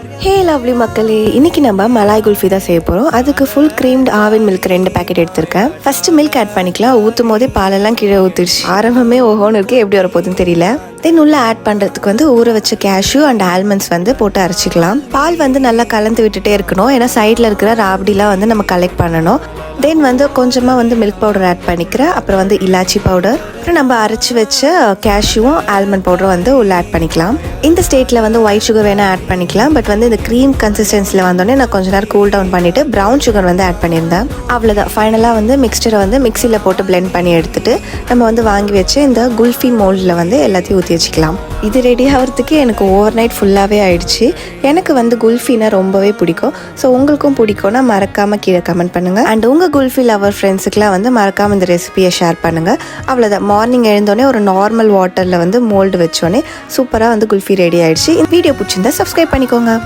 ஹே lovely மக்களே, இன்னைக்கு நம்ம மலாய் குல்ஃபி தான் செய்ய போகிறோம். அதுக்கு full creamed Aavin milk 2 packet எடுத்திருக்கேன். ஃபர்ஸ்ட் மில்க் ஆட் பண்ணிக்கலாம். ஊற்றும் போதே பாலெல்லாம் கீழே ஊற்றிடுச்சு. ஆரம்பமே ஓஹோன்னு இருக்கு, எப்படி வர போகுதுன்னு தெரியல. தென் உள்ள ஆட் பண்ணுறதுக்கு ஊற வச்ச கேஷ்யூ அண்ட் ஆல்மண்ட்ஸ் போட்டு அரைச்சிக்கலாம். பால் நல்லா கலந்து விட்டுட்டே இருக்கணும், ஏன்னா சைடில் இருக்கிற ராப்டிலாம் நம்ம கலெக்ட் பண்ணணும். தென் கொஞ்சமாக மில்க் பவுடர் ஆட் பண்ணிக்கிறேன். அப்புறம் இலாச்சி பவுடர், அப்புறம் நம்ம அரைச்சி வச்ச கேஷ்யூவும் ஆல்மண்ட் பவுடரும் உள்ள ஆட் பண்ணிக்கலாம். இந்த ஸ்டேட்டில் ஒயிட் சுகர் வேணால் ஆட் பண்ணிக்கலாம். பட் இந்த க்ரீம் கன்சிஸ்டன்சியில் வந்தோடனே நான் கொஞ்ச நேரம் கூல் டவுன் பண்ணிவிட்டு ப்ரௌன் சுகர் ஆட் பண்ணியிருந்தேன். அவ்வளோதான். ஃபைனலாக மிக்சரை மிக்சியில் போட்டு பிளெண்ட் பண்ணி எடுத்துகிட்டு நம்ம வாங்கி வச்சு இந்த குல்ஃபி மோல்டில் எல்லாத்தையும் ஊற்றி வச்சுக்கலாம். இது ரெடி ஆகிறதுக்கு எனக்கு ஓவர் நைட் ஃபுல்லாகவே ஆயிடுச்சு. எனக்கு குல்ஃபினா ரொம்பவே பிடிக்கும். ஸோ உங்களுக்கும் பிடிக்கும்னா மறக்காமல் கீழே கமெண்ட் பண்ணுங்கள். அண்ட் உங்கள் குல்ஃபி லவர் ஃப்ரெண்ட்ஸுக்கெலாம் மறக்காமல் இந்த ரெசிபியை ஷேர் பண்ணுங்கள். அவ்வளோதான். மார்னிங் எழுந்தோடனே ஒரு நார்மல் வாட்டரில் மோல்டு வச்சோடனே சூப்பராக குல்ஃபி ரெடி ஆயிடுச்சு. இந்த வீடியோ பிடிச்சிருந்தா சப்ஸ்கிரைப் பண்ணிக்கோங்க.